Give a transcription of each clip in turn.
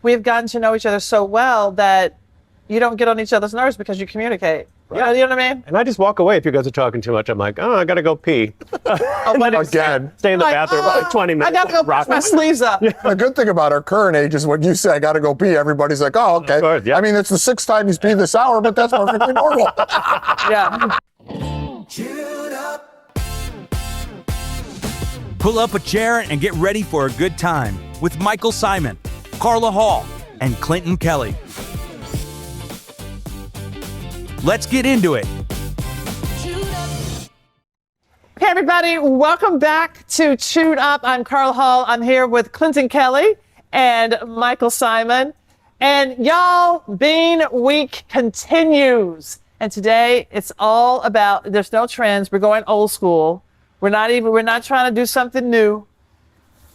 we've gotten to know each other so well that you don't get on each other's nerves because you communicate. Yeah. You know what I mean? And I just walk away if you guys are talking too much. I'm like, oh, I gotta go pee. Again. Stay in the bathroom for like 20 minutes. I gotta go push my sleeves up. The good thing about our current age is when you say I gotta go pee, everybody's like, oh, okay. Of course, yeah. I mean, it's the 6th time he's peed this hour, but that's perfectly normal. Yeah. Pull up a chair and get ready for a good time with Michael Symon, Carla Hall, and Clinton Kelly. Let's get into it. Hey, everybody. Welcome back to Chewed Up. I'm Carla Hall. I'm here with Clinton Kelly and Michael Symon. And y'all, Bean Week continues. And today it's all about, there's no trends. We're going old school. We're not trying to do something new.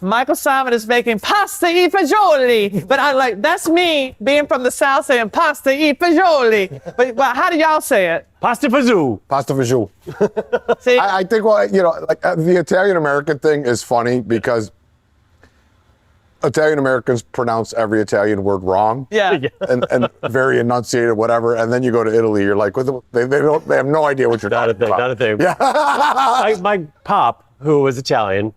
Michael Symon is making pasta fagioli, but that's me being from the South saying pasta fagioli. But how do y'all say it? Pasta Fazool. Pasta Fagioli. See? I think, the Italian-American thing is funny because Italian-Americans pronounce every Italian word wrong. Yeah. And very enunciated, whatever. And then you go to Italy, you're like, they have no idea what you're talking about. Not a thing. Yeah. My pop, who was Italian,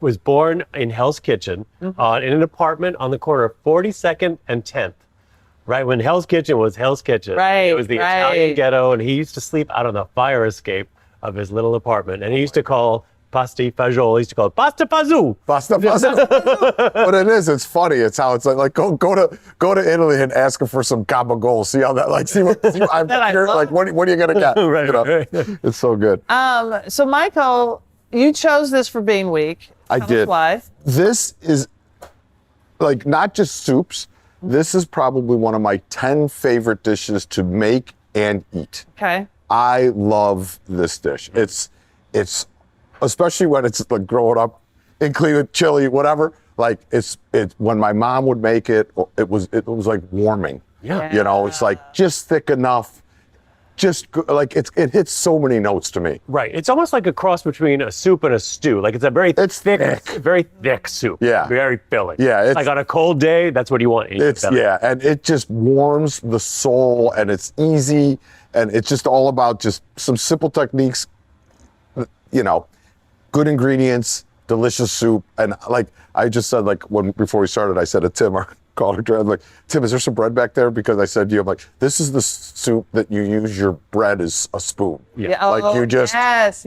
was born in Hell's Kitchen in an apartment on the corner of 42nd and 10th. Right when Hell's Kitchen was Hell's Kitchen. Right. It was the Italian ghetto, and he used to sleep out on the fire escape of his little apartment. And he used to call Pasta Fagioli, he used to call it Pasta Fazool. Pasta Fagioli. But it's funny. It's how it's like go to Italy and ask him for some gabagool. See how that what are you gonna get? Right. It's so good. So Michael, you chose this for Bean Week. I did. Why? This is not just soups. This is probably one of my 10 favorite dishes to make and eat. Okay. I love this dish. It's especially when it's like growing up in Cleveland, chili, whatever. It's when my mom would make it, it was like warming. Yeah. It's like just thick enough. It hits so many notes to me. Right. It's almost like a cross between a soup and a stew. It's a very very thick soup. Yeah. Very filling. Yeah. It's like on a cold day, that's what you want. And it just warms the soul, and it's easy, and it's just all about just some simple techniques, good ingredients, delicious soup. And I just said, before we started, I said to Tim, our caller, Tim, is there some bread back there? Because I said to you, I'm like, this is the soup that you use your bread as a spoon. Yeah. You just, yes.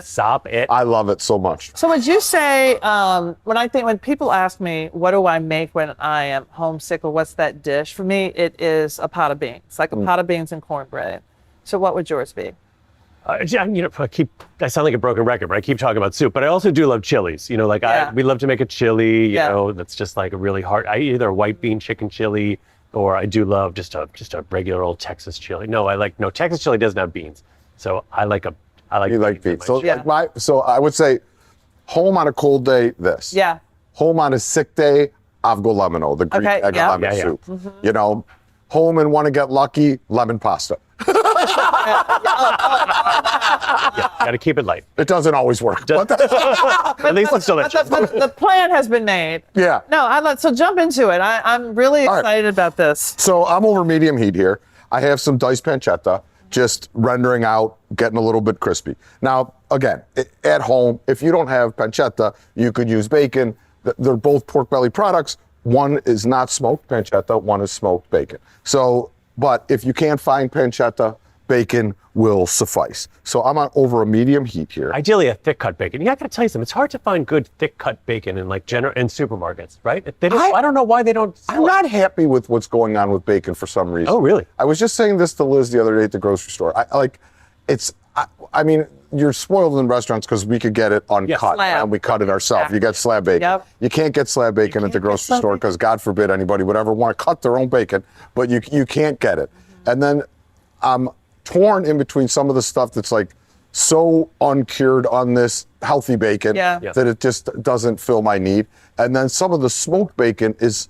Stop it. I love it so much. So would you say, when people ask me, what do I make when I am homesick, or what's that dish? For me, it is a pot of beans, like a pot of beans and cornbread. So what would yours be? I sound like a broken record, but I keep talking about soup, but I also do love chilies. We love to make a chili, that's just like a really hard, either a white bean chicken chili, or I do love just a regular old Texas chili. Texas chili doesn't have beans. So I like beans. So so I would say home on a cold day, this. Yeah. Home on a sick day, avgo lemino, the Greek egg and lemon soup. Mm-hmm. Home and want to get lucky, lemon pasta. Got to keep it light. It doesn't always work. At least it's delicious. But the plan has been made. Yeah. No, so jump into it. I'm really excited about this. So I'm over medium heat here. I have some diced pancetta, just rendering out, getting a little bit crispy. Now, again, at home, if you don't have pancetta, you could use bacon. They're both pork belly products. One is not smoked pancetta, one is smoked bacon. But if you can't find pancetta, bacon will suffice. So I'm on over a medium heat here. Ideally a thick cut bacon. I gotta tell you something, it's hard to find good thick cut bacon in in supermarkets, right? I don't know why they don't sell I'm not happy with what's going on with bacon for some reason. Oh, really? I was just saying this to Liz the other day at the grocery store. You're spoiled in restaurants because we could get it uncut and we cut it ourselves. Exactly. You get slab bacon. Yep. You can't get slab bacon at the grocery store because God forbid anybody would ever want to cut their own bacon, but you can't get it. Mm-hmm. And then I'm torn in between some of the stuff that's so uncured on this healthy bacon that it just doesn't fill my need. And then some of the smoked bacon is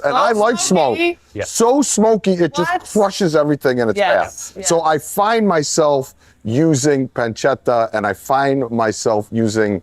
I like smoke, so smoky it just crushes everything in its path. Yes. So I find myself using pancetta, and I find myself using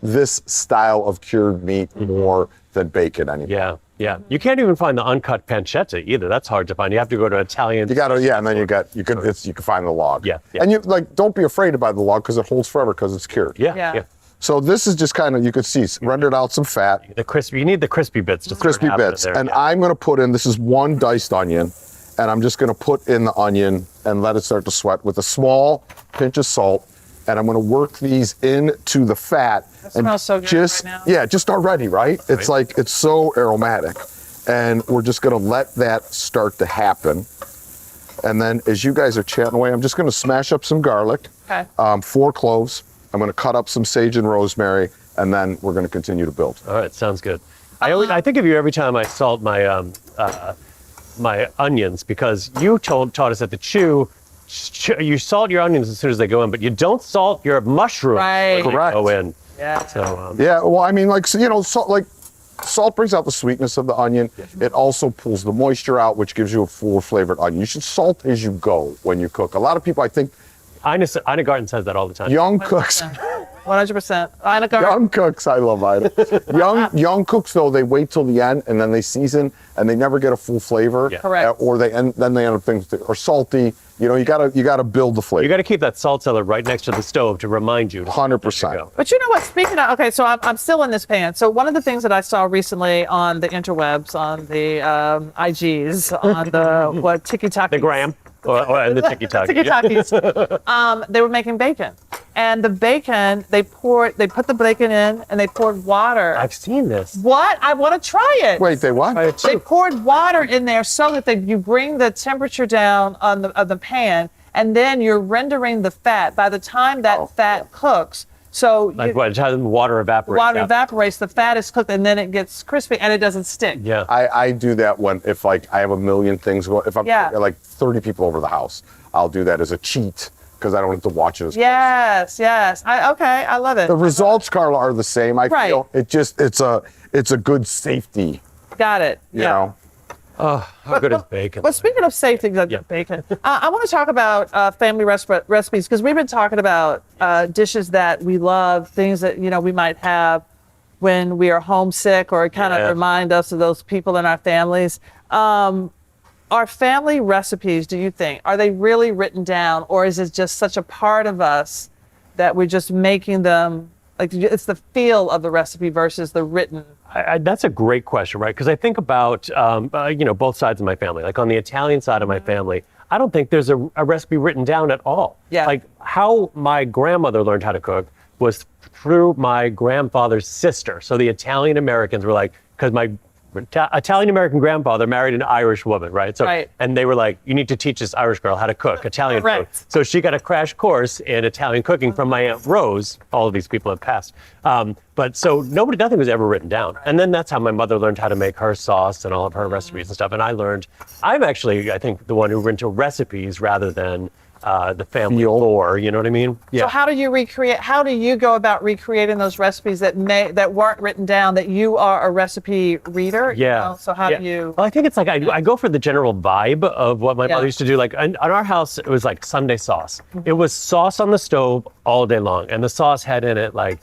this style of cured meat more than bacon anymore. Yeah, yeah. You can't even find the uncut pancetta either. That's hard to find. You have to go to Italian. You gotta, and then you can find the log. Yeah. And you don't be afraid to buy the log because it holds forever because it's cured. Yeah. So this is just kind of, you could see, rendered out some fat. The crispy. You need the crispy bits to Crispy bits. there. And I'm gonna put in, this is 1 diced onion, and I'm just gonna put in the onion and let it start to sweat with a small pinch of salt. And I'm gonna work these into the fat. That smells so good right now. Yeah, just already, right? It's like, it's so aromatic. And we're just gonna let that start to happen. And then as you guys are chatting away, I'm just gonna smash up some garlic, Okay. 4 cloves. I'm gonna cut up some sage and rosemary, and then we're gonna continue to build. All right, sounds good. I think of you every time I salt my my onions, because you taught us at the Chew, you salt your onions as soon as they go in, but you don't salt your mushrooms Right. when Correct. they go in. Yeah. So Yeah, well, I mean, like, so, salt brings out the sweetness of the onion. It also pulls the moisture out, which gives you a full flavored onion. You should salt as you go when you cook. A lot of people, I think, Ina Garten says that all the time. young cooks, 100%. Ina Garten. young cooks, I love Ina. young cooks, though, they wait till the end and then they season and they never get a full flavor. Yeah. Correct. Or then they end up things that are salty. You know, you gotta build the flavor. You got to keep that salt cellar right next to the stove to remind you. 100%. But you know what? Speaking of, okay, so I'm still in this pan. So one of the things that I saw recently on the interwebs, on the IGs, on the TikTok, The gram or the tiki-taki. TikTokies, they were making bacon, and the bacon they put the bacon in, and they poured water. I've seen this. What? I want to try it. Wait, they what? They poured water in there so that you bring the temperature down on the pan, and then you're rendering the fat. By the time that fat cooks, so Like what? How water evaporates. water out. evaporates, the fat is cooked, and then it gets crispy, and it doesn't stick. Yeah. I do that if I have a million things going. If I'm like 30 people over the house, I'll do that as a cheat because I don't have to watch it as Yes. I love it. The results, Carla, are the same. I Right. feel it's a good safety. Got it. You know. How good is bacon? But speaking of safety, bacon, I want to talk about family recipes because we've been talking about dishes that we love, things that we might have when we are homesick or kind of remind us of those people in our families. Our family recipes, do you think, are they really written down, or is it just such a part of us that we're just making them, like it's the feel of the recipe versus the written? That's a great question, right? Because I think about, both sides of my family. Like on the Italian side of my family, I don't think there's a recipe written down at all. Yeah. Like how my grandmother learned how to cook was through my grandfather's sister. So the Italian Americans were like, because my Italian-American grandfather married an Irish woman, right? So, Right. And they were like, you need to teach this Irish girl how to cook Italian food. Correct. So she got a crash course in Italian cooking from my Aunt Rose. All of these people have passed. But so nothing was ever written down. And then that's how my mother learned how to make her sauce and all of her recipes and stuff. And I'm actually, I think, the one who went into recipes rather than the family lore, you know what I mean? Yeah. So how do you go about recreating those recipes that weren't written down, that you are a recipe reader? Yeah. So how do you? Well, I think it's like I go for the general vibe of what my mother used to do. Like on our house, it was like Sunday sauce. It was sauce on the stove all day long, and the sauce had in it like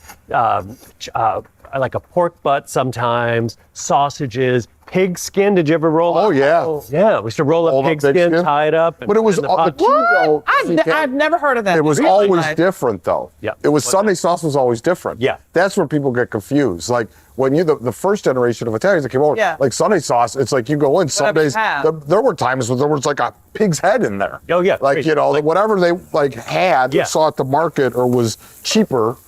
a pork butt sometimes, sausages, pig skin. Did you ever roll? Oh, yeah. Yeah, we used to roll up pig skin, tie it up. But it was in the all the pot. key, though. I've never heard of that. It was Really? always different, though. Yeah. It was Sunday sauce was always different. Yeah. That's where people get confused. Like when the first generation of Italians that came over, like Sunday sauce, it's like you go in Sundays. There were times when there was like a pig's head in there. Oh yeah. Like whatever they had, saw at the market or was cheaper.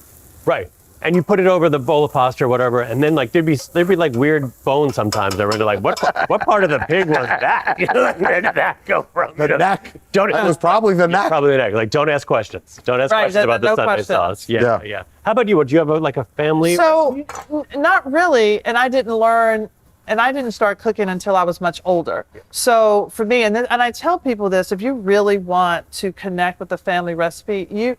Right. And you put it over the bowl of pasta or whatever, and then like there'd be like weird bones sometimes. They were like, what part of the pig was that? Where did that go from? The neck. It was probably the neck. Probably the neck. Like, don't ask questions. Don't ask questions about the Sunday sauce. Yeah. How about you? Do you have a family? So, not really. And I didn't learn, and I didn't start cooking until I was much older. So for me, and I tell people this: if you really want to connect with the family recipe, you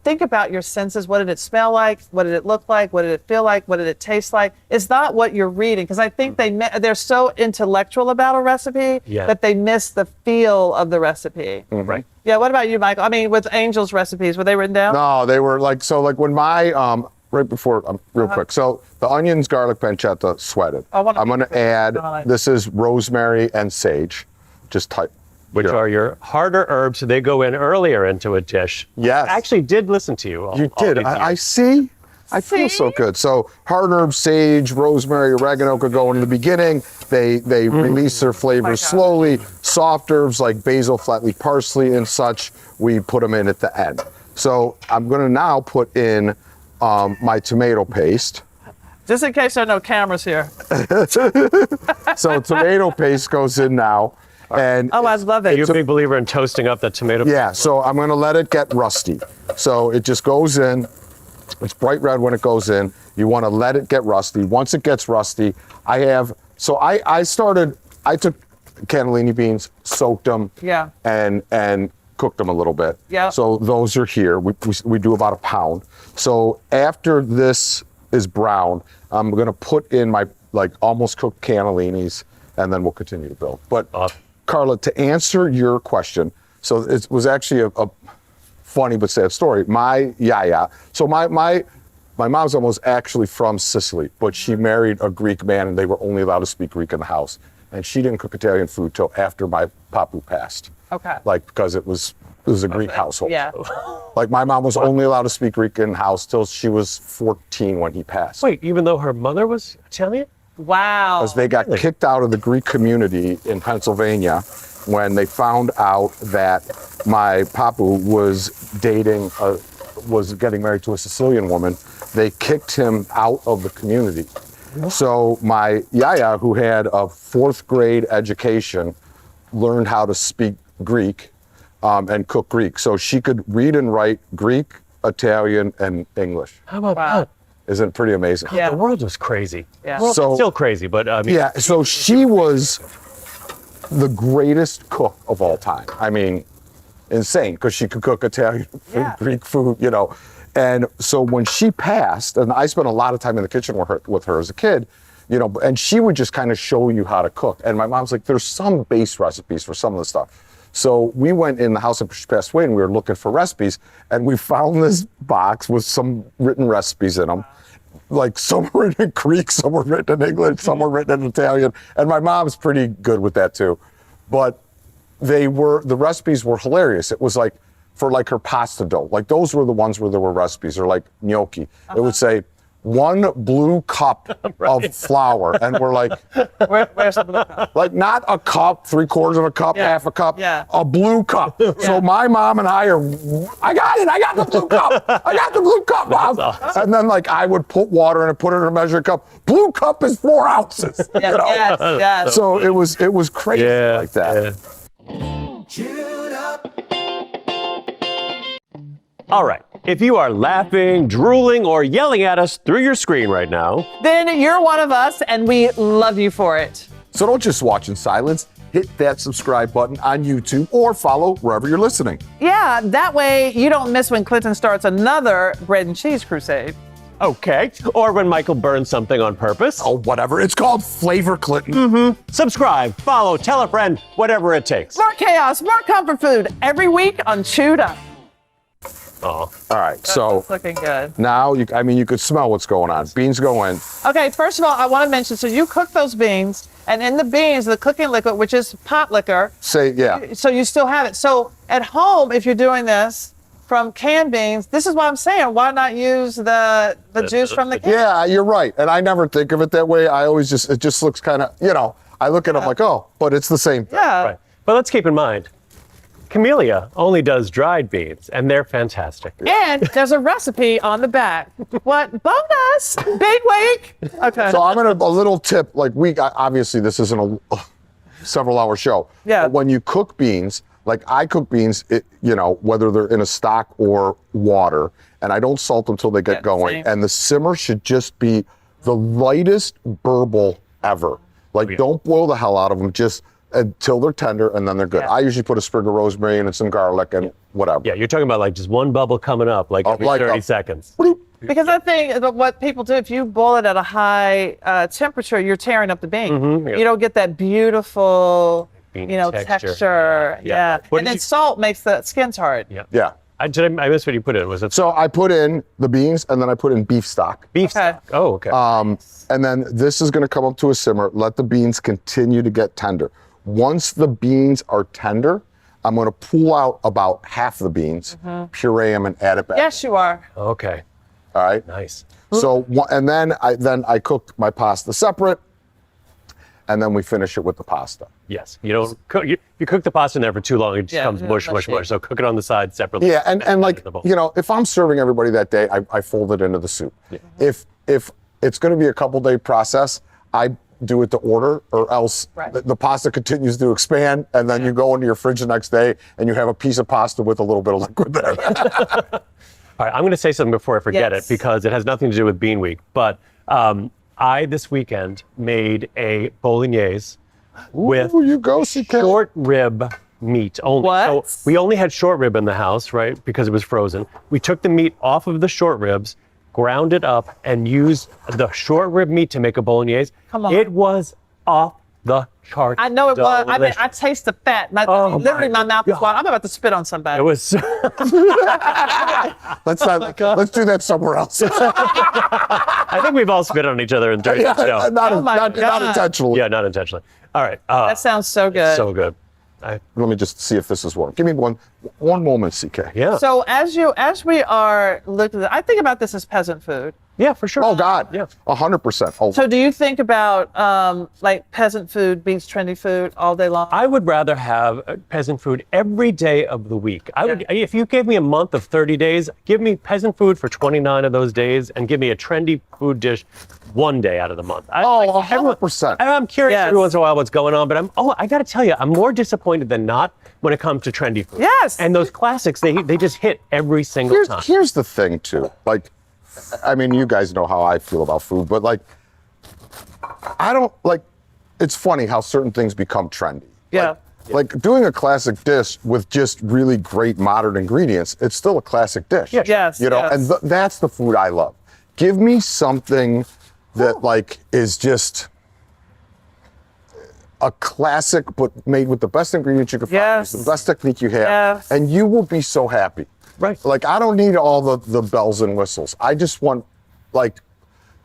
think about your senses. What did it smell like? What did it look like? What did it feel like? What did it taste like? It's not what you're reading, because I think they're so intellectual about a recipe that they miss the feel of the recipe. Right. Yeah. What about you, Michael? I mean, with Angel's recipes, were they written down? No, they were like when my right before, real quick. So the onions, garlic, pancetta, sweated. I'm going to add, this is rosemary and sage. Just type. Which are your harder herbs, so they go in earlier into a dish. Yes. I actually did listen to you. You did. I see. I feel so good. So hard herbs, sage, rosemary, oregano could go in the beginning. They release their flavors slowly. Soft herbs like basil, flat leaf parsley and such, we put them in at the end. So I'm going to now put in my tomato paste. Just in case there are no cameras here. So tomato paste goes in now. And I love it. You're a big believer in toasting up that tomato. yeah, so I'm going to let it get rusty. So it just goes in. It's bright red when it goes in. You want to let it get rusty. Once it gets rusty, I took cannellini beans, soaked them, and cooked them a little bit. Yeah. So those are here. We do about a pound. So after this is brown, I'm going to put in my almost cooked cannellinis, and then we'll continue to build. But Carla, to answer your question, so it was actually a funny but sad story. My yaya, so my mom's almost actually from Sicily, but she married a Greek man and they were only allowed to speak Greek in the house. And she didn't cook Italian food till after my papu passed. Okay. Because it was a Greek household. Yeah. My mom was only allowed to speak Greek in the house till she was 14 when he passed. Wait, even though her mother was Italian? Wow. Because they got kicked out of the Greek community in Pennsylvania when they found out that my papu was getting married to a Sicilian woman. They kicked him out of the community. So my yaya, who had a 4th grade education, learned how to speak Greek and cook Greek. So she could read and write Greek, Italian, and English. How about that? Isn't it pretty amazing? Yeah. The world was crazy. Yeah. Well, So- it's still crazy, but I mean, Yeah, so she was the greatest cook of all time. I mean, insane, because she could cook Italian food, Greek food, And so when she passed, and I spent a lot of time in the kitchen with her as a kid, and she would just kind of show you how to cook. And my mom's like, there's some base recipes for some of the stuff. So we went in the house after she passed away and we were looking for recipes, and we found this box with some written recipes in them. Some were written in Greek, some were written in English, some were written in Italian. And my mom's pretty good with that too. But the recipes were hilarious. It was for her pasta dough. Those were the ones where there were recipes, or gnocchi. It would say 1 blue cup of flour. And we're like, Where's the blue cup? not a cup, 3/4 of a cup, half a cup, a blue cup. So my mom and I got the blue cup. I got the blue cup, Mom. Awesome. And then I would put water in and put it in a measuring cup. Blue cup is 4 ounces. Yes. So it was crazy like that. All right. If you are laughing, drooling, or yelling at us through your screen right now, Then you're one of us, and we love you for it. So don't just watch in silence. Hit that subscribe button on YouTube or follow wherever you're listening. Yeah, that way you don't miss when Clinton starts another bread and cheese crusade. okay. Or when Michael burns something on purpose. Oh, whatever. It's called Flavor Clinton. Subscribe, follow, tell a friend, whatever it takes. More chaos, more comfort food every week on Chewed Up. Oh. All right, so It's looking good. now you could smell what's going on. Beans go in. Okay, first of all, I want to mention, so you cook those beans, and in the beans, the cooking liquid, which is pot liquor, so you still have it. So at home, if you're doing this from canned beans, this is what I'm saying. Why not use the juice from the can? Yeah, you're right. And I never think of it that way. I always it just looks kind of, I look at it like, oh, but it's the same thing. Yeah. Right. But let's keep in mind, Camellia only does dried beans, and they're fantastic. And there's a recipe on the back. What? Bonus! Big week! Okay. So I'm going to, a little tip, obviously this isn't a several hour show. Yeah. But when you cook beans, I cook beans, whether they're in a stock or water, and I don't salt them till they get going. same. And the simmer should just be the lightest burble ever. Don't boil the hell out of them, just until they're tender, and then they're good. Yeah. I usually put a sprig of rosemary in and some garlic and whatever. Yeah, you're talking about just one bubble coming up, every 30 seconds. Because I think what people do, if you boil it at a high temperature, you're tearing up the bean. Yeah. You don't get that beautiful, Bean texture. Yeah. What And did then you- salt makes the skins hard. Yeah. Yeah. I missed what you put in. Was it So I put in the beans and then I put in beef stock. beef stock? Oh, okay. And then this is gonna come up to a simmer. Let the beans continue to get tender. Once the beans are tender, I'm gonna pull out about half the beans, puree them and add it back. Yes, you are. okay. All right. Nice. So, and then I cook my pasta separate, and then we finish it with the pasta. Yes. You don't cook. You cook the pasta in there for too long, it just becomes mush. So cook it on the side separately. Yeah, and like, you know, if I'm serving everybody that day, I fold it into the soup. Yeah. If it's going to be a couple-day process, I do it to order, or else the pasta continues to expand, and then you go into your fridge the next day and you have a piece of pasta with a little bit of liquid there. All right, I'm going to say something before I forget it, because it has nothing to do with Bean Week. But I, this weekend, made a bolognese with you go, CK. short rib meat only. What? So we only had short rib in the house, right, because it was frozen. We took the meat off of the short ribs, ground it up, and used the short rib meat to make a bolognese. Come on. It was off the chart. I know it was. I mean, I taste the fat. My mouth is watering. I'm about to spit on somebody. It was. Let's do that somewhere else. I think we've all spit on each other during the show. Not intentionally. Yeah, not intentionally. All right. That sounds so good. So good. Let me just see if this is working. Give me one moment, CK. Yeah. So as we are looking at, I think about this as peasant food. Yeah, for sure. Oh God. Yeah. 100%. Oh. So do you think about like peasant food beats trendy food all day long? I would rather have peasant food every day of the week. I would, if you gave me a month of 30 days, give me peasant food for 29 of those days, and give me a trendy food dish one day out of the month. 100%. I'm curious every once in a while what's going on, but I got to tell you, I'm more disappointed than not when it comes to trendy food. Yes. And those classics, they just hit every single time. Here's the thing too. Like, I mean, you guys know how I feel about food, but like, I don't like. It's funny how certain things become trendy. Yeah. Like doing a classic dish with just really great modern ingredients, it's still a classic dish. Yeah. Yes. You know, yes. and that's the food I love. Give me something that like is just a classic, but made with the best ingredients you can find, Yes. the best technique you have, Yes. and you will be so happy. Right. Like, I don't need all the bells and whistles. I just want, like,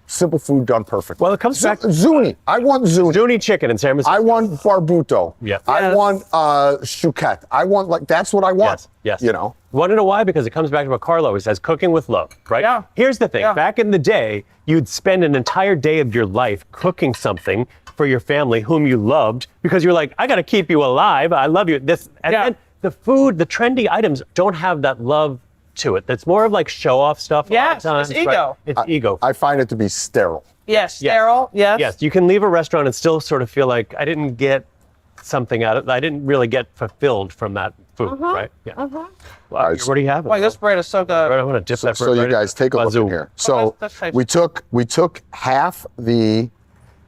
simple food done perfect. Well, it comes back. Zuni. I want zuni. Zuni chicken in San Francisco. I want barbuto. Yeah. I Yes. want chouquette. I want, like, that's what I want. Yes. You know? Want to know why? Because it comes back to what Carla always says, cooking with love, right? Yeah. Here's the thing. Yeah. Back in the day, you'd spend an entire day of your life cooking something for your family whom you loved, because you're like, I got to keep you alive. I love you. And then the food, the trendy items don't have that love to it. That's more of like show off stuff. Yes, a lot of times, it's ego. Right? It's ego. I find it to be sterile. Yes. Sterile. Yes. Yes, you can leave a restaurant and still sort of feel like I didn't get something out of it. I didn't really get fulfilled from that food, right? Yeah. Well, what do you have? Boy, this bread is so good. I want to dip that So you guys take a look in here. So that's tasty. we took half the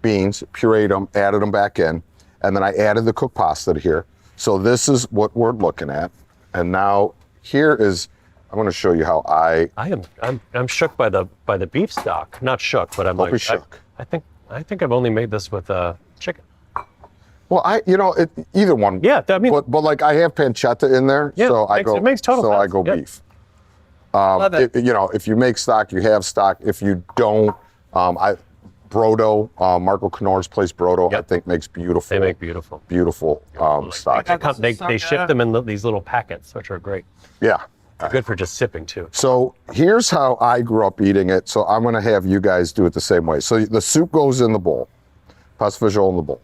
beans, pureed them, added them back in, and then I added the cooked pasta to here. So this is what we're looking at. And now here is, I'm going to show you how I'm shook by the beef stock. Not shook, but I'm Don't be like shook. I think I've only made this with chicken. Well, either one. Yeah, I mean, but like I have pancetta in there, Yeah, so it makes total I sense. go Yeah. beef. Love it. If you make stock, you have stock. If you don't, Brodo, Marco Knorr's place Brodo, I Yep. think makes beautiful. They make beautiful. Stock. They ship them in these little packets, which are great. Yeah. Good for just sipping too. So here's how I grew up eating it. So I'm going to have you guys do it the same way. So the soup goes in the bowl, pasta fagioli in the bowl,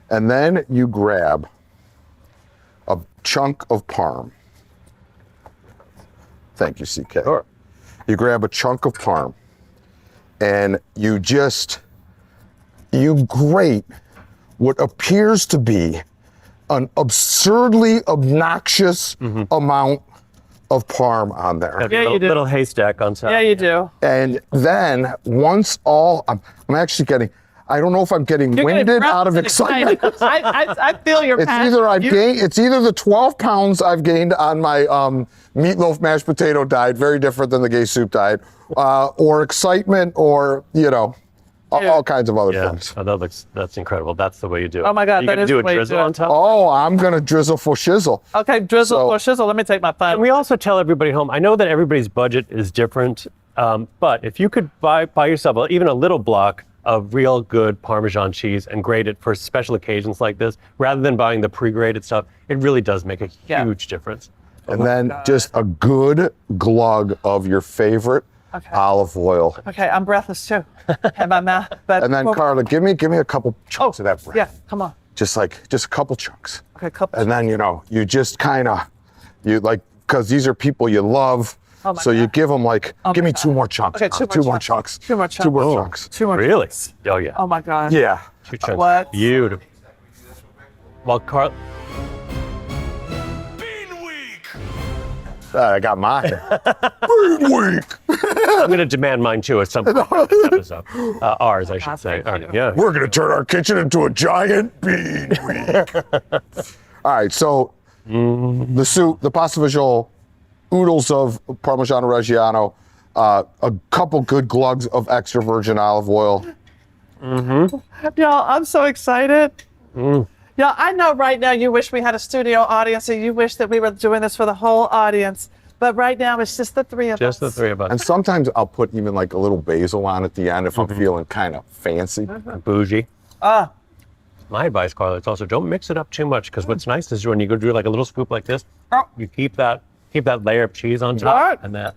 and then you grab a chunk of parm. Thank you, CK. Sure. You grab a chunk of parm, and you grate what appears to be an absurdly obnoxious amount of parm on there. Yeah, you do. Little haystack on top. Yeah, you do. And then once I'm actually getting, I don't know if I'm getting You're getting winded out of breathless and excitement. excited. I feel your It's passion. it's either the 12 pounds I've gained on my meatloaf mashed potato diet, very different than the gay soup diet, or excitement, or all kinds of other Yeah, things. oh, that's incredible. That's the way you do it. Oh my God, you that gonna is do the a way you drizzle do it. on top. Oh, I'm going to drizzle for shizzle. Okay, drizzle So- or shizzle. Let me take my phone. And we also tell everybody home. I know that everybody's budget is different, but if you could buy yourself even a little block of real good Parmesan cheese and grate it for special occasions like this, rather than buying the pre-grated stuff, it really does make a Yeah. huge difference. And then just a good glug of your favorite olive oil. Okay, I'm breathless too. Have my mouth. But And then Carla, give me a couple chunks of that bread. Yeah, come on. Just a couple chunks. Okay, couple. And then, you just because these are people you love. Oh my So you God. give them give me two more chunks. Okay, two more chunks. Two more chunks. Two more chunks. Two more Really? chunks. Oh yeah. Oh my God. Yeah. 2 chunks. What? Beautiful. Well, Carl. I got mine. Bean week. I'm going to demand mine too at some point in this episode. Ours, I should say. All right, yeah. We're going to turn our kitchen into a giant bean week. All right, so the soup, the pasta fagioli, oodles of Parmigiano Reggiano, a couple good glugs of extra virgin olive oil. Y'all, I'm so excited. Y'all, I know right now you wish we had a studio audience and you wish that we were doing this for the whole audience. But right now it's just the three of us. Just the three of us. And sometimes I'll put even a little basil on at the end if I'm feeling kind of fancy. Bougie. Ah, My advice, Carla, it's also don't mix it up too much because what's nice is when you go do a little scoop like this, Oh. you keep that layer of cheese on top Right. and that.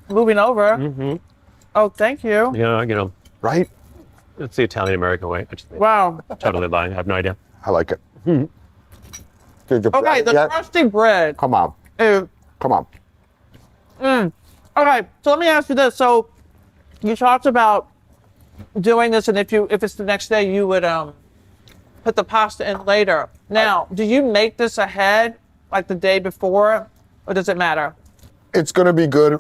moving over. Oh, thank you. Right? It's the Italian American way. I just Wow. totally lying. I have no idea. I like it. Did you Okay, the yet? crusty bread. Come on. Ew. Come on. Okay, so let me ask you this. So you talked about doing this, and if it's the next day, you would put the pasta in later. Now, do you make this ahead, like the day before, or does it matter? It's going to be good.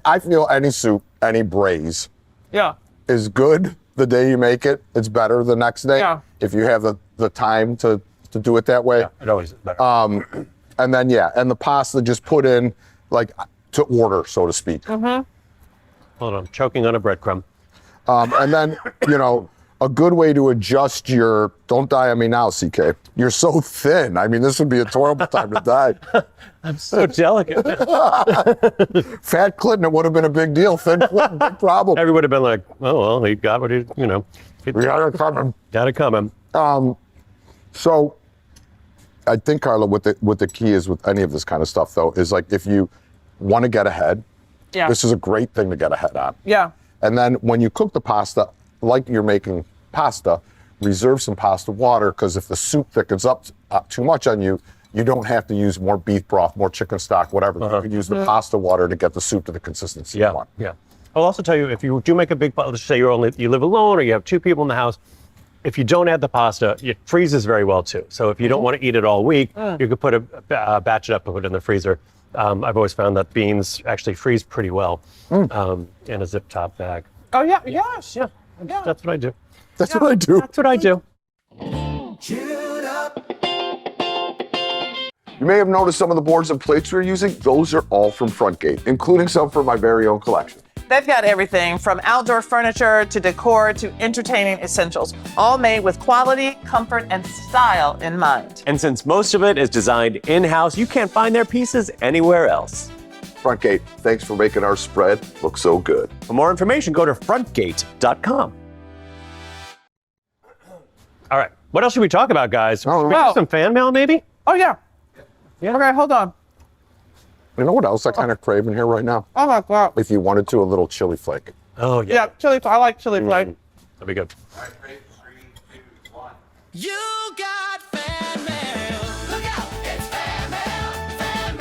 I feel any soup, any braise Yeah. is good the day you make it. It's better the next day Yeah. if you have the time to do it that way. It always is better. And then, and the pasta just put in to order, so to speak. Hold on, I'm choking on a breadcrumb. And then, a good way to adjust don't die on me now, CK. You're so thin. I mean, this would be a horrible time to die. I'm so delicate. Fat Clinton, it would have been a big deal. Thin Clinton, big problem. Everybody would have been like, oh, well, he got what he, We got it coming. got it coming. So I think, Carla, what the key is with any of this kind of stuff, though, is if you want to get ahead, Yeah. this is a great thing to get ahead on. Yeah. And then when you cook the pasta, like you're making pasta, reserve some pasta water, because if the soup thickens up too much on you, you don't have to use more beef broth, more chicken stock, whatever. You can use the pasta water to get the soup to the consistency you want. Yeah. I'll also tell you, if you do make a big, let's say you live alone or you have 2 people in the house, if you don't add the pasta, it freezes very well too. So if you don't want to eat it all week, you could put batch it up and put it in the freezer. I've always found that beans actually freeze pretty well in a zip top bag. Oh, yeah. Yes. Yeah, that's what I do. That's what I do. That's what I do. You may have noticed some of the boards and plates we're using. Those are all from Frontgate, including some from my very own collection. They've got everything from outdoor furniture to decor to entertaining essentials, all made with quality, comfort, and style in mind. And since most of it is designed in-house, you can't find their pieces anywhere else. Frontgate, thanks for making our spread look so good. For more information, go to frontgate.com. All right, what else should we talk about, guys? Should we do Well- some fan mail, maybe? Oh, yeah. Yeah. Okay, hold on. You know what else I kind of crave in here right now? Oh, my God. If you wanted to, a little chili flake. Oh, Yeah, chili. I like chili flake. That'd be good. You got fan mail. Look out, it's fan mail. Fan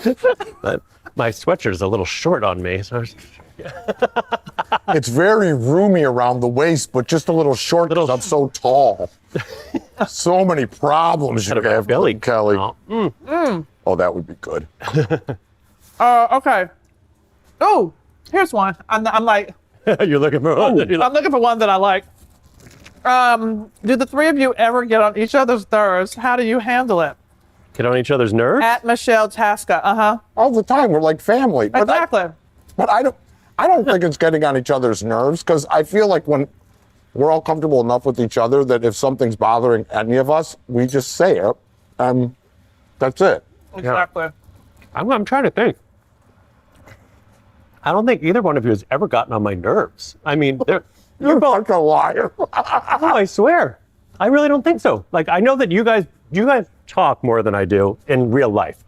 mail. But my sweatshirt is a little short on me. So It's very roomy around the waist, but just a little short because I'm so tall. So many problems you Kind of a have, belly, Kelly. Oh. Oh, that would be good. Okay. Oh, here's one. I'm like, You're looking for one. I'm looking for one that I like. Do the three of you ever get on each other's nerves? How do you handle it? Get on each other's nerves? At Michelle Tasca. All the time, we're like family. Exactly. But I don't. I don't think it's getting on each other's nerves because I feel like when we're all comfortable enough with each other that if something's bothering any of us, we just say it, and that's it. Exactly. I'm trying to think. I don't think either one of you has ever gotten on my nerves. I mean, You're such a liar. oh, I swear. I really don't think so. Like, I know that you guys talk more than I do in real life.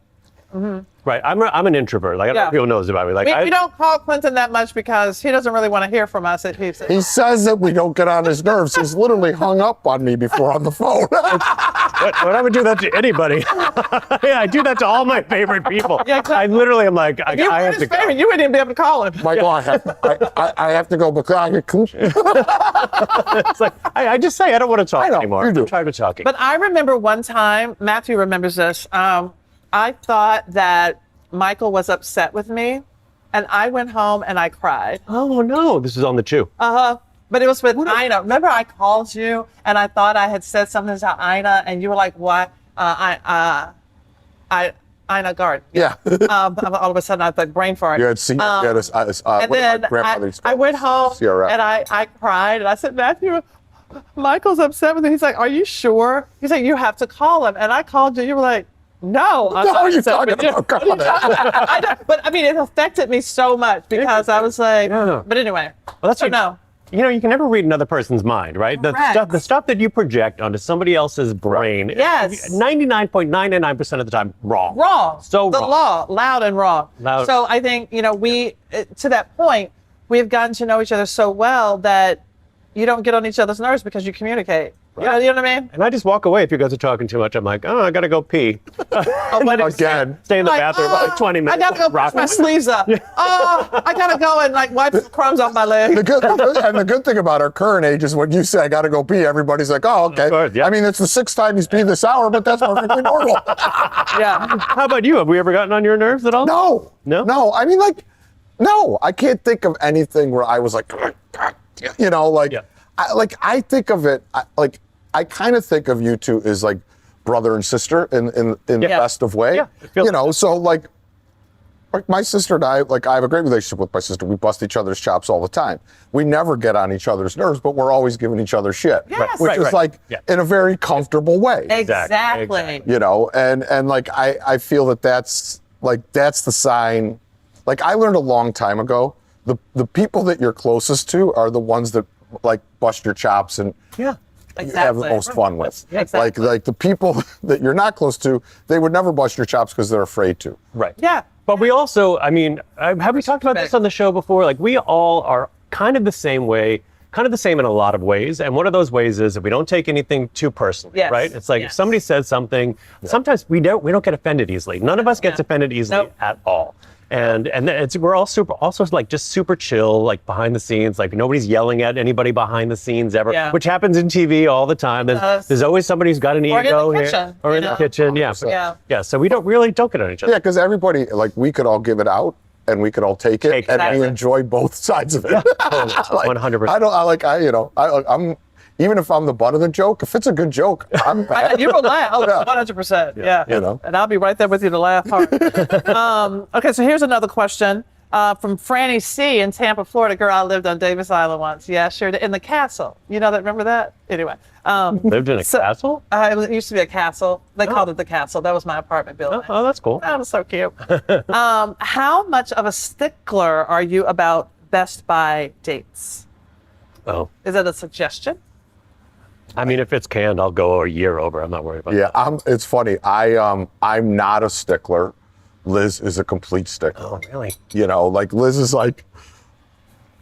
Right, I'm an introvert. Like, I don't know if people knows about me. Like, We don't call Clinton that much because he doesn't really want to hear from us. He says that we don't get on his nerves. He's literally hung up on me before on the phone. But I would do that to anybody. Yeah, I do that to all my favorite people. Yeah, exactly. I literally am like, I you have to go. You wouldn't even be able to call him. Michael, I have to go because It's like, I just say I don't want to talk I know, anymore. you do. I'm tired of talking. But I remember one time, Matthew remembers this. I thought that Michael was upset with me, and I went home and I cried. Oh, no, this is on the chew. But it was with Ina. Remember, I called you and I thought I had said something to Ina, and you were like, "What?" Ina Guard. Yeah. All of a sudden, I thought brain fart. You had seen, and then I went home CRF. and I cried and I said, "Matthew, Michael's upset with me." He's like, "Are you sure?" He's like, "You have to call him." And I called you. You were like, "No, I'm No, not you're upset talking with you." about What are you talking about? I don't- But I mean, it affected me so much because I was like, Yeah. but anyway. Well, that's so what- no. You know, you can never read another person's mind, right? Correct. The stuff that you project onto somebody else's brain, Yes. 99.99% of the time, wrong. Wrong. So the wrong. law, loud and wrong. Loud. So I think, we, to that point, we've gotten to know each other so well that you don't get on each other's nerves because you communicate. You know what I mean? And I just walk away if you guys are talking too much. I'm like, oh, I got to go pee. Again. Stay in the Like, bathroom for like 20 minutes. I gotta go push my sleeves up. Oh, I gotta go and wipe the crumbs off my leg. The good thing about our current age is when you say I got to go pee, everybody's like, "Oh, okay." Of course, yeah. I mean, it's the 6th time he's peed this hour, but that's perfectly normal. Yeah. How about you? Have we ever gotten on your nerves at all? No. No? No. I mean, no. I can't think of anything where I was like, Yeah. I think of it, I kind of think of you two as like brother and sister in the best of way. Yeah, it feels So like my sister and I have a great relationship with my sister. We bust each other's chops all the time. We never get on each other's nerves, but we're always giving each other shit. Yes. Which is in a very comfortable way. Exactly. And I feel that's the sign. Like I learned a long time ago, the people that you're closest to are the ones that bust your chops and you have the most fun with. Yeah, exactly. Like the people that you're not close to, they would never bust your chops because they're afraid to. Right. Yeah. But we also, I mean, have we talked about this on the show before? Like, we all are kind of the same way, kind of the same in a lot of ways. And one of those ways is that we don't take anything too personally, Yes. right? It's like if somebody says something, sometimes we don't get offended easily. None of us gets offended easily at all. And we're all just super chill, like behind the scenes. Like nobody's yelling at anybody behind the scenes ever, which happens in TV all the time. There's always somebody who's got an ego here, or in the kitchen. Yeah. So we don't get on each other. Yeah, because everybody, we could all give it out and we could all take it, and we enjoy both sides of it. Yeah, 100%. I'm even if I'm the butt of the joke, if it's a good joke, I'm bad. You will laugh. 100%. Yeah. And I'll be right there with you to laugh hard. Okay, so here's another question from Franny C. in Tampa, Florida. Girl, I lived on Davis Island once. Yeah, sure. In the castle. You know that? Remember that? Anyway. Lived in a castle? It used to be a castle. They called it the castle. That was my apartment building. Oh, that's cool. That was so cute. How much of a stickler are you about Best Buy dates? Oh. Is that a suggestion? I mean, if it's canned, I'll go a year over. I'm not worried about that. Yeah, it's funny. I'm not a stickler. Liz is a complete stickler. Oh, really? Liz is like,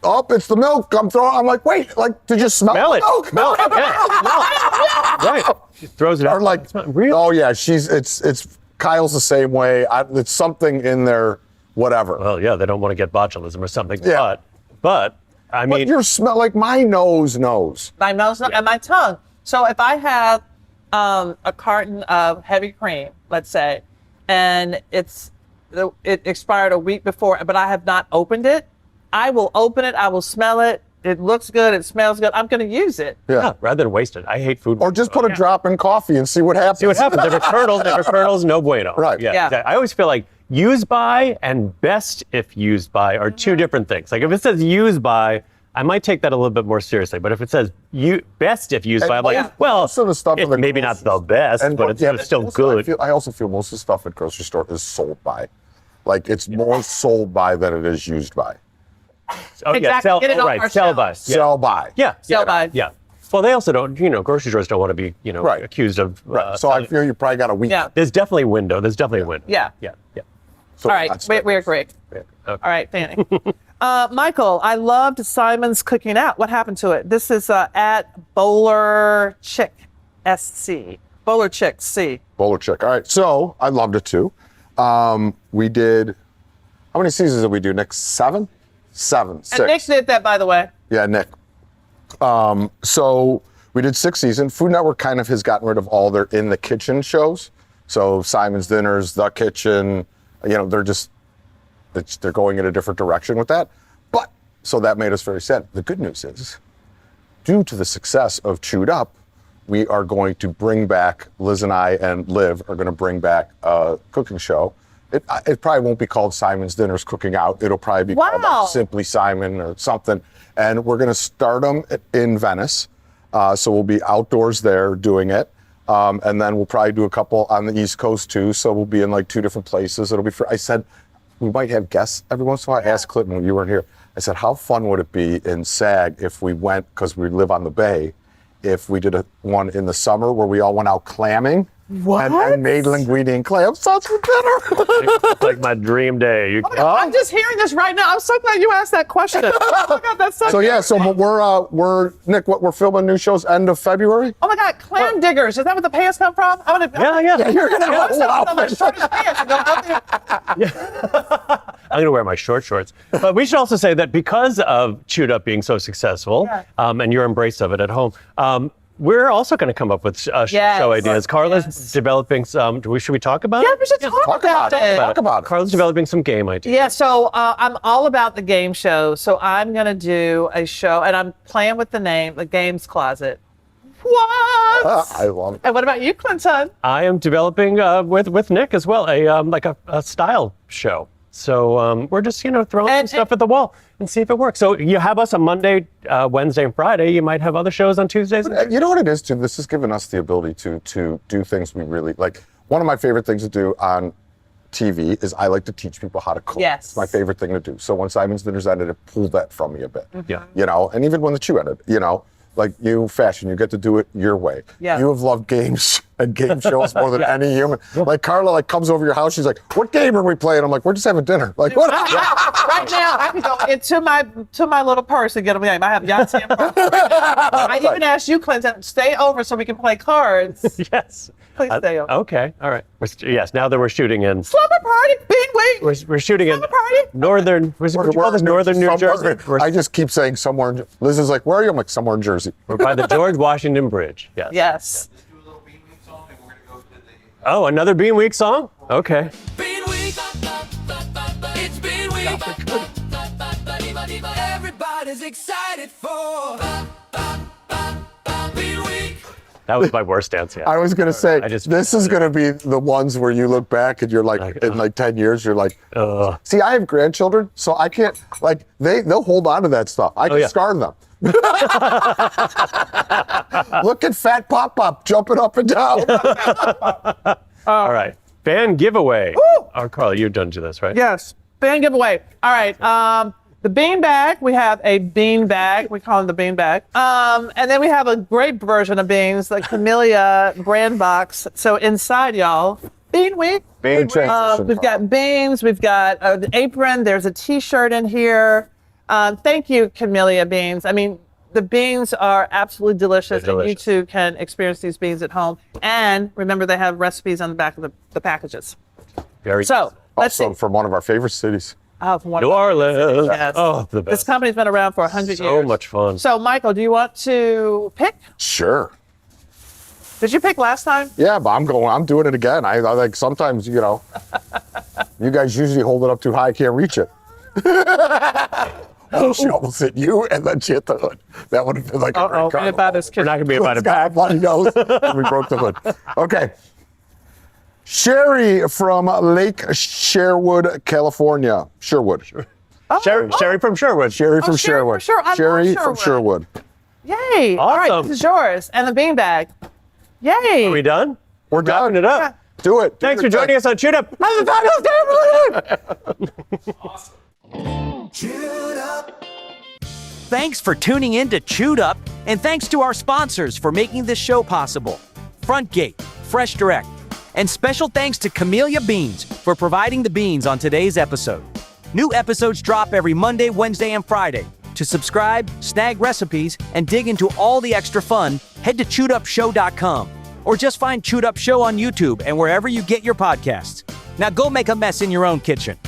"Oh, it's the milk. I'm like, wait, did you smell it? milk? Smell it. Yeah. Right. She throws it out. Or It's not real. oh yeah, it's Kyle's the same way. It's something in there, whatever. Well, yeah, they don't want to get botulism or something. Yeah. But I mean, But your smell, my nose knows. My nose and my tongue. So if I have a carton of heavy cream, let's say, and it expired a week before, but I have not opened it, I will open it. I will smell it. It looks good. It smells good. I'm going to use it. yeah, rather than waste it. I hate food. Or just put a drop in coffee and see what happens. See what happens. If it curdles, no bueno. Right. Yeah. Yeah. Exactly. I always feel like used by and best if used by are two different things. Like if it says used by, I might take that a little bit more seriously. But if it says best if used by, I'm like, well, most of the stuff it's maybe not the best, but it's still good. I also feel most of the stuff at grocery store is sold by. Like it's more sold by than it is used by. Oh, Exactly. yeah, sell, Get it off right, our sell shelves. by. Sell by. Yeah. Sell yeah, by. Yeah. Well, they also don't, grocery stores don't want to be, Right. accused of. Right. So I feel you probably got a week. Yeah. There's definitely a window. There's definitely a window. Yeah. Yeah. Yeah. So All right, that's- we agree. Okay. All right, Fanny. Michael, I loved Simon's cooking out. What happened to it? This is at Bowler Chick SC. Bowler Chick C. Bowler chick. All right. So I loved it too. We did. How many seasons did we do? Nick? 7? 7. 6. And Nick did that, by the way. Yeah, Nick. So we did 6 seasons. Food Network kind of has gotten rid of all their in the kitchen shows. So Simon's Dinners, The Kitchen, they're going in a different direction with that. But so that made us very sad. The good news is, due to the success of Chewed Up, we are going to bring back, Liz and I and Liv are going to bring back a cooking show. It probably won't be called Simon's Dinners Cooking Out. It'll probably be called Wow. like Simply Simon or something. And we're going to start them in Venice. So we'll be outdoors there doing it. And then we'll probably do a couple on the East Coast too. So we'll be in like 2 different places. It'll be I said, we might have guests every once in a while. I asked Clinton when you weren't here. I said, how fun would it be in SAG if we went, because we live on the bay, if we did one in the summer where we all went out clamming and made linguine and clam sauce for dinner. It's like my dream day. You I'm just hearing this right now. I'm so glad you asked that question. Oh my God, that's so So yeah, so we're Nick, we're filming new shows end of February. Oh my God, clam diggers. Is that where the pants come from? I want to. Yeah. You're gonna have a whole I'm outfit. short of pants and go out there. I'm going to wear my shorts. But we should also say that because of Chewed Up being so successful, and your embrace of it at home, we're also going to come up with show ideas. Carla's developing some. Should we talk about Yeah, it? we should talk about it. Talk about it. Carla's developing some game ideas. Yeah, so I'm all about the game show. So I'm going to do a show, and I'm playing with the name, The Games Closet. What? I love it. And what about you, Clinton? I am developing with Nick as well a style show. So we're just throwing some stuff at the wall and see if it works. So you have us on Monday, Wednesday, and Friday. You might have other shows on Tuesdays. And You know what it is too? This has given us the ability to do things we really like. One of my favorite things to do on TV is I like to teach people how to cook. Yes. It's my favorite thing to do. So when Simon's Dinners ended, it pulled that from me a bit. Yeah. And even when the Chew ended, like you fashion, you get to do it your way. Yeah. You have loved games and game shows more than any human. Like Carla comes over your house, she's like, what game are we playing? I'm like, we're just having dinner. Like what? Right now, I can go into my little purse and get a game. I have Yahtzee and Poker. I even asked you, Clinton, stay over so we can play cards. yes. Please stay over. Okay. All right. Yes. Now that we're shooting in. Slumber party, bean week. We're shooting in Slumber party. northern. What do you call this? Northern New Jersey. I just keep saying somewhere. Liz is like, where are you? I'm like, somewhere in Jersey. We're by the George Washington Bridge. Yes. Yes. Let's do a little Bean Week song and we're gonna go to the Oh, another Bean Week song? Okay. Bean week. It's Bean week. Everybody's excited for Bean week. That was my worst dance yet. I was gonna say just- this is gonna be the ones where you look back and you're like, in like 10 years, you're like, see, I have grandchildren, so I can't they'll hold on to that stuff. I can scar them. Look at Fat Pop jumping up and down. All right. Fan giveaway. Oh, Carla, you've done to this, right? Yes. Fan giveaway. All right. The bean bag. We have a bean bag. We call it the bean bag. And then we have a grape version of beans, the Camellia brand box. So inside, y'all, Bean Week. Bean transition. We've got beans. We've got an apron. There's a T-shirt in here. Thank you, Camellia beans. I mean, the beans are absolutely delicious, They're delicious. and you too can experience these beans at home. And remember, they have recipes on the back of the packages. Very So let's see. Also from one of our favorite cities. From one New of our- Orleans. Yes. Oh, the This best. company's been around for 100 years. So much fun. So, Michael, do you want to pick? Sure. Did you pick last time? Yeah, but I'm doing it again. I like sometimes, you guys usually hold it up too high, I can't reach it. Oh, she almost hit you, and then she hit the hood. That would have been like a great About his We're not going to be about It's it. got a bloody nose, and we broke the hood. Okay. Sherry from Lake Sherwood, California. Sherwood. Sherry from Sherwood. Sherry from Sherry Sherwood. from Sherwood. I love Sherry from Sherwood. Sherwood. Yay. All right, Awesome. this is yours. And the beanbag. Yay. Are we done? We're Wrapping it up. Do it. Thanks for joining us on Shoot Up. Have a fabulous day, everyone. Thanks for tuning in to Chewed Up, and thanks to our sponsors for making this show possible. Frontgate, Fresh Direct, and special thanks to Camellia Beans for providing the beans on today's episode. New episodes drop every Monday, Wednesday, and Friday. To subscribe, snag recipes, and dig into all the extra fun, head to chewedupshow.com or just find Chewed Up Show on YouTube and wherever you get your podcasts. Now go make a mess in your own kitchen.